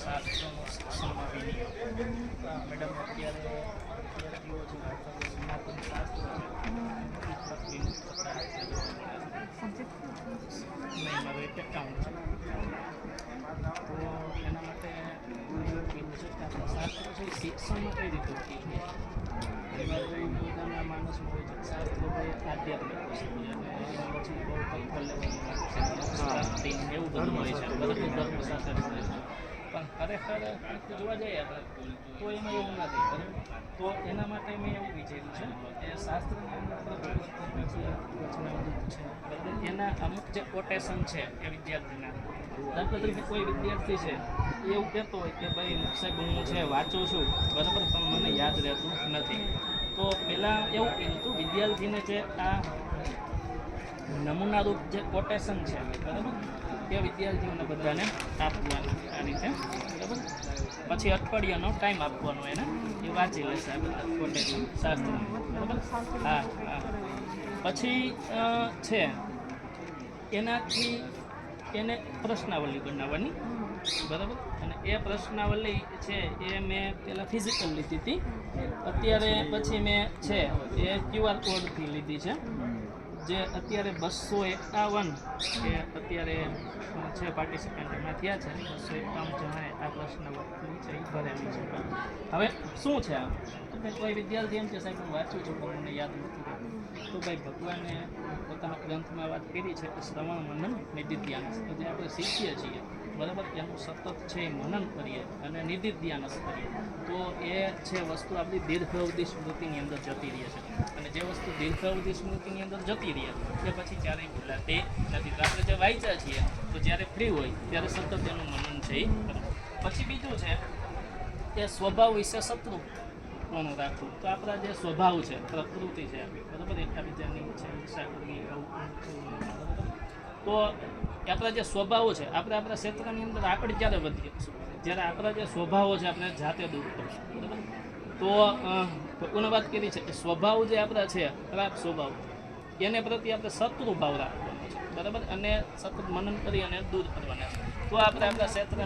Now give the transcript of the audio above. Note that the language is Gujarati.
શાસ્ત્રોનો શિક્ષણમાં વિનિયોગ. મેડમ અત્યારે વિદ્યાર્થીઓ છે સનાતન શાસ્ત્ર છે વિમુખ થતા નહીં, મારું એક એકાઉન્ટ છે. તો એના માટે એવું છે કે આપણા શાસ્ત્રો છે શિક્ષણમાં કઈ રીતે ઉપયોગી છે. પોતાના માણસમાં હોય છે શાસ્ત્રો ભાઈ આધ્યાત્મિક વસ્તુ છે અને એના પછી બહુ કલ્ચર લેવલની વાત છે એવું બધું હોય છે, બધું ધર્મ સાથે જોડે છે. પણ ખરેખર જોવા જઈએ આપણે તો એમાં એવું નથી બરાબર. તો એના માટે મેં એવું વિચાર્યું છે કે શાસ્ત્રની અંદર પ્રભુવર્તન છે, વચનામૃત છે બરાબર, એના અમુક જે કોટેશન છે એ વિદ્યાર્થીના, દાખલા તરીકે કોઈ વિદ્યાર્થી છે એ એવું કહેતો હોય કે ભાઈ સાહેબ હું છે વાંચું છું બરાબર પણ મને યાદ રહેતું નથી. તો પહેલાં એવું કીધું હતું વિદ્યાર્થીને જે આ નમૂનારૂપ જે કોટેશન છે બરાબર એ વિદ્યાર્થીઓને બધાને આપવાનું આ રીતે બરાબર. પછી અઠવાડિયાનો ટાઈમ આપવાનો એને, એ વાંચી લેશે આ બધા કોટેશન શાસ્ત્ર બરાબર. હા હા. પછી છે એનાથી એને પ્રશ્નાવલી બનાવવાની બરાબર. અને એ પ્રશ્નાવલી છે એ મેં પહેલાં ફિઝિકલ લીધી હતી, અત્યારે પછી મેં છે એ QR કોડથી લીધી છે. જે અત્યારે 251 કે અત્યારે છે પાર્ટિસિપન્ટ એમાં થયા છે 251 જણાએ આ પ્રશ્નાવલી છે એ ભરેલી છે. હવે શું છે આ તો ભાઈ કોઈ વિદ્યાર્થી એમ કે સાહેબ હું વાંચું છું પણ મને યાદ નથી રહેતું. તો ભાઈ ભગવાને પોતાના ગ્રંથમાં વાત કરી છે કે શ્રવણ મનન નિધિધ્યાન, જે આપણે શીખીએ છીએ બરાબર એનું સતત છે એ મનન કરીએ અને નિધિધ્યાન કરીએ તો એ છે વસ્તુ આપણી દીર્ઘાવધિ સ્મૃતિની અંદર જતી રહે છે. અને જે વસ્તુ દીર્ઘાવધિ સ્મૃતિની અંદર જતી રહે એ પછી ક્યારેય ભૂલાતી નથી. તો આપણે જે વાંચ્યા છીએ તો જ્યારે ફ્રી હોય ત્યારે સતત એનું મનન છે એ કરવું. પછી બીજું છે કે સ્વભાવ વિશે શત્રુ કોનું રાખવું. તો આપણા જે સ્વભાવ છે પ્રકૃતિ છે બરાબર એકબીજાની છે ઈર્ષા કરવી તો આપણા જે સ્વભાવો છે આપણે આપણા ક્ષેત્રની અંદર આપણે ક્યારે વધીએ જ્યારે આપણા જે સ્વભાવો છે આપણે જાતે દૂર કરશું બરાબર. તો ભગવાને વાત કરી છે કે સ્વભાવ જે આપણા છે ખરાબ સ્વભાવ એને પ્રત્યે આપણે શત્રુ ભાવ રાખવાનો છે બરાબર અને સતત મનન કરી અને દૂર કરવાના છે. તો આપણે આપણા ક્ષેત્રને